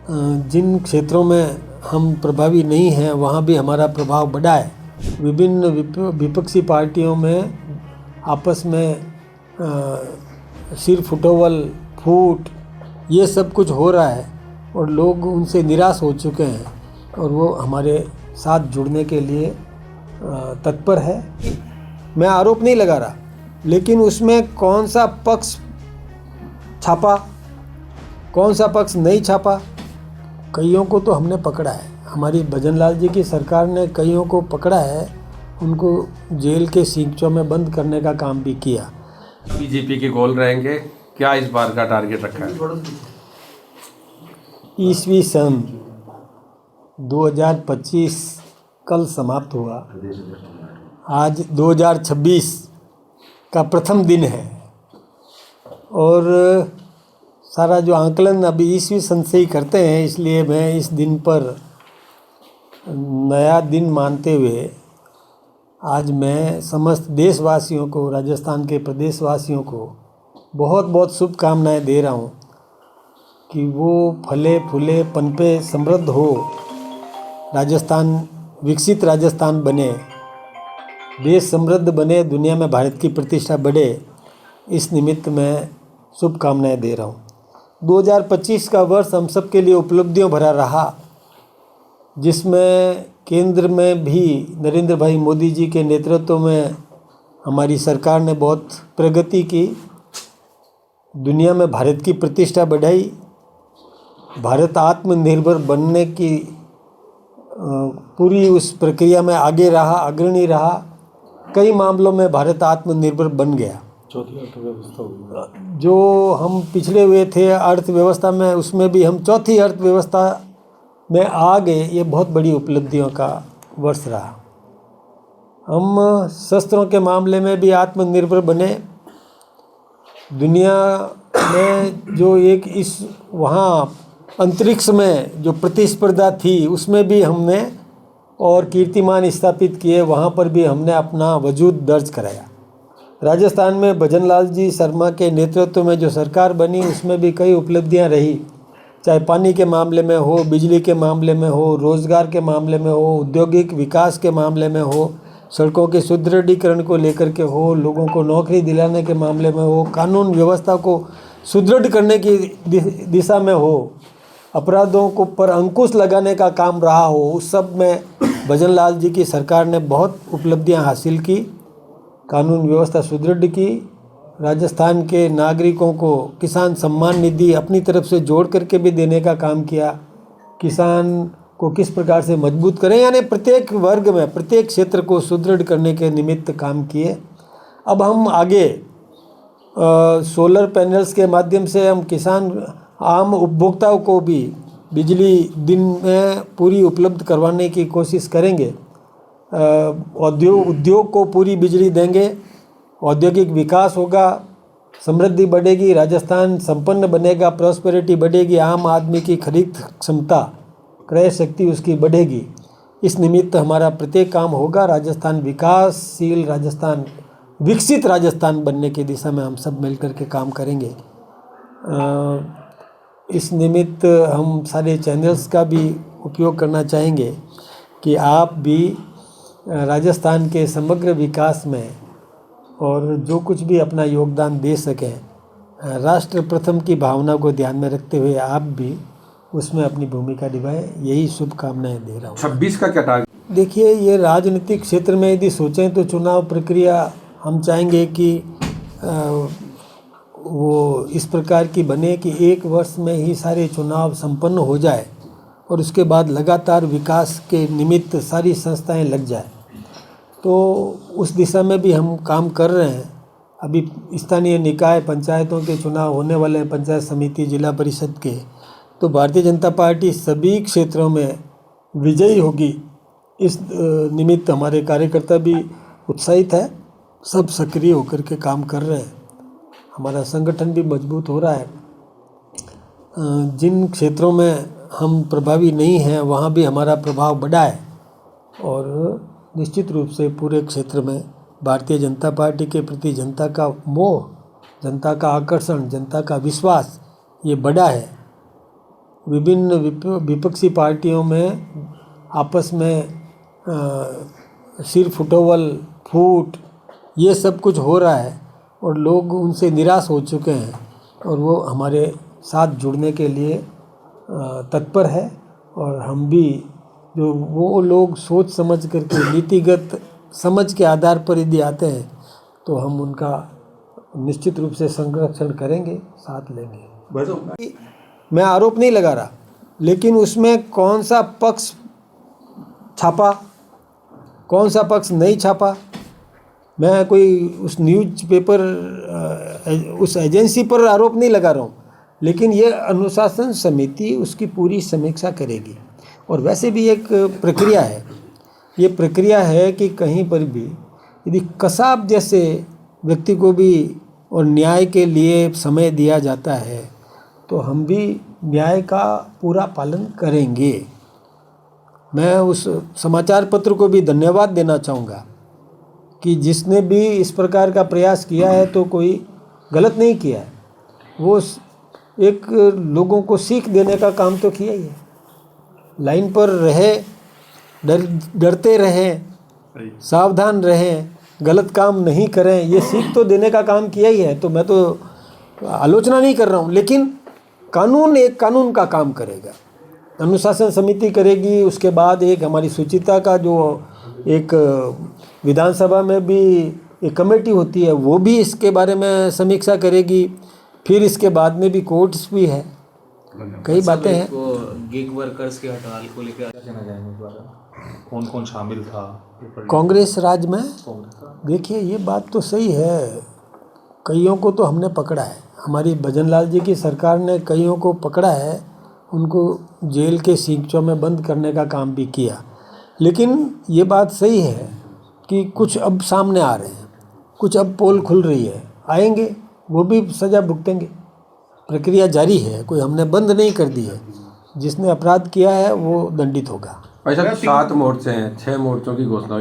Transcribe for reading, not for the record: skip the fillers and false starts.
जिन क्षेत्रों में हम प्रभावी नहीं हैं वहाँ भी हमारा प्रभाव बढ़ा है। विभिन्न विपक्षी पार्टियों में आपस में सिर फुटोवल, फूट, ये सब कुछ हो रहा है और लोग उनसे निराश हो चुके हैं और वो हमारे साथ जुड़ने के लिए तत्पर है। मैं आरोप नहीं लगा रहा, लेकिन उसमें कौन सा पक्ष छापा, कौन सा पक्ष नहीं छापा, कईयों को तो हमने पकड़ा है। हमारी भजनलाल जी की सरकार ने कईयों को पकड़ा है, उनको जेल के सींचों में बंद करने का काम भी किया। बीजेपी के गोल रहेंगे, क्या इस बार का टारगेट रखा है? ईस्वी सन 2025 कल समाप्त हुआ, आज 2026 का प्रथम दिन है और सारा जो आंकलन अभी ईस्वी सन से ही करते हैं, इसलिए मैं इस दिन पर नया दिन मानते हुए आज मैं समस्त देशवासियों को, राजस्थान के प्रदेशवासियों को बहुत बहुत शुभकामनाएं दे रहा हूँ कि वो फले फूले पनपे समृद्ध हो, राजस्थान विकसित राजस्थान बने, देश समृद्ध बने, दुनिया में भारत की प्रतिष्ठा बढ़े। इस निमित्त मैं शुभकामनाएं दे रहा हूँ। 2025 का वर्ष हम सब के लिए उपलब्धियों भरा रहा, जिसमें केंद्र में भी नरेंद्र भाई मोदी जी के नेतृत्व में हमारी सरकार ने बहुत प्रगति की, दुनिया में भारत की प्रतिष्ठा बढ़ाई, भारत आत्मनिर्भर बनने की पूरी उस प्रक्रिया में आगे रहा, अग्रणी रहा। कई मामलों में भारत आत्मनिर्भर बन गया। चौथी अर्थव्यवस्था होगी। जो हम पिछड़े हुए थे अर्थव्यवस्था में, उसमें भी हम चौथी अर्थव्यवस्था में आ गए। ये बहुत बड़ी उपलब्धियों का वर्ष रहा। हम शस्त्रों के मामले में भी आत्मनिर्भर बने। दुनिया में जो एक इस वहाँ अंतरिक्ष में जो प्रतिस्पर्धा थी, उसमें भी हमने और कीर्तिमान स्थापित किए, वहाँ पर भी हमने अपना वजूद दर्ज कराया। राजस्थान में भजनलाल जी शर्मा के नेतृत्व में जो सरकार बनी, उसमें भी कई उपलब्धियाँ रही, चाहे पानी के मामले में हो, बिजली के मामले में हो, रोजगार के मामले में हो, औद्योगिक विकास के मामले में हो, सड़कों के सुदृढ़ीकरण को लेकर के हो, लोगों को नौकरी दिलाने के मामले में हो, कानून व्यवस्था को सुदृढ़ करने की दिशा में हो, अपराधों को पर अंकुश लगाने का काम रहा हो, उस सब में भजनलाल जी की सरकार ने बहुत उपलब्धियां हासिल की। कानून व्यवस्था सुदृढ़ की, राजस्थान के नागरिकों को किसान सम्मान निधि अपनी तरफ से जोड़ करके भी देने का काम किया। किसान को किस प्रकार से मजबूत करें, यानी प्रत्येक वर्ग में, प्रत्येक क्षेत्र को सुदृढ़ करने के निमित्त काम किए। अब हम आगे सोलर पैनल्स के माध्यम से हम किसान आम उपभोक्ताओं को भी बिजली दिन में पूरी उपलब्ध करवाने की कोशिश करेंगे। उद्योग को पूरी बिजली देंगे, औद्योगिक विकास होगा, समृद्धि बढ़ेगी, राजस्थान संपन्न बनेगा, प्रॉस्पेरिटी बढ़ेगी, आम आदमी की खरीद क्षमता, क्रय शक्ति उसकी बढ़ेगी। इस निमित्त हमारा प्रत्येक काम होगा। राजस्थान विकासशील राजस्थान, विकसित राजस्थान बनने की दिशा में हम सब मिलकर के काम करेंगे। इस निमित्त हम सारे चैनल्स का भी उपयोग करना चाहेंगे कि आप भी राजस्थान के समग्र विकास में और जो कुछ भी अपना योगदान दे सकें, राष्ट्र प्रथम की भावना को ध्यान में रखते हुए आप भी उसमें अपनी भूमिका निभाएं। यही शुभकामनाएं दे रहा हूँ। 26 का क्या टारगेट? देखिए, ये राजनीतिक क्षेत्र में यदि सोचें तो चुनाव प्रक्रिया हम चाहेंगे कि वो इस प्रकार की बने कि एक वर्ष में ही सारे चुनाव संपन्न हो जाए और उसके बाद लगातार विकास के निमित्त सारी संस्थाएं लग जाए। तो उस दिशा में भी हम काम कर रहे हैं। अभी स्थानीय निकाय पंचायतों के चुनाव होने वाले हैं, पंचायत समिति, जिला परिषद के। तो भारतीय जनता पार्टी सभी क्षेत्रों में विजयी होगी। इस निमित्त हमारे कार्यकर्ता भी उत्साहित है, सब सक्रिय होकर के काम कर रहे हैं। हमारा संगठन भी मजबूत हो रहा है। जिन क्षेत्रों में हम प्रभावी नहीं हैं वहाँ भी हमारा प्रभाव बढ़ा है और निश्चित रूप से पूरे क्षेत्र में भारतीय जनता पार्टी के प्रति जनता का मोह, जनता का आकर्षण, जनता का विश्वास ये बढ़ा है। विभिन्न विपक्षी पार्टियों में आपस में सिर फुटोवल फूट ये सब कुछ हो रहा है और लोग उनसे निराश हो चुके हैं और वो हमारे साथ जुड़ने के लिए तत्पर है। और हम भी जो वो लोग सोच समझ करके नीतिगत समझ के आधार पर यदि आते हैं तो हम उनका निश्चित रूप से संरक्षण करेंगे, साथ लेंगे। मैं आरोप नहीं लगा रहा, लेकिन उसमें कौन सा पक्ष छापा, कौन सा पक्ष नहीं छापा, मैं कोई उस न्यूज़ पेपर उस एजेंसी पर आरोप नहीं लगा रहा हूँ, लेकिन ये अनुशासन समिति उसकी पूरी समीक्षा करेगी। और वैसे भी एक प्रक्रिया है, ये प्रक्रिया है कि कहीं पर भी यदि कसाब जैसे व्यक्ति को भी और न्याय के लिए समय दिया जाता है तो हम भी न्याय का पूरा पालन करेंगे। मैं उस समाचार पत्र को भी धन्यवाद देना चाहूँगा कि जिसने भी इस प्रकार का प्रयास किया है तो कोई गलत नहीं किया है, वो एक लोगों को सीख देने का काम तो किया ही है। लाइन पर रहे, डरते रहें, सावधान रहें, गलत काम नहीं करें, ये सीख तो देने का काम किया ही है। तो मैं तो आलोचना नहीं कर रहा हूँ, लेकिन कानून एक कानून का काम करेगा, अनुशासन समिति करेगी। उसके बाद एक हमारी सुचिता का जो एक विधानसभा में भी एक कमेटी होती है वो भी इसके बारे में समीक्षा करेगी। फिर इसके बाद में भी कोर्ट्स भी है, कई बातें हैं। गिग वर्कर्स के हड़ताल को लेकर क्या कहना चाहेंगे इस बारे में? कौन कौन शामिल था कांग्रेस राज में? देखिए ये बात तो सही है, कईयों को तो हमने पकड़ा है, हमारी भजनलाल जी की सरकार ने कईयों को पकड़ा है, उनको जेल के सींचों में बंद करने का काम भी किया। लेकिन ये बात सही है कि कुछ अब सामने आ रहे हैं, कुछ अब पोल खुल रही है, आएंगे वो भी सज़ा भुगतेंगे। प्रक्रिया जारी है, कोई हमने बंद नहीं कर दी है। जिसने अपराध किया है वो दंडित होगा। भाई साहब 7 मोर्चे हैं, 6 मोर्चों की घोषणा हुई।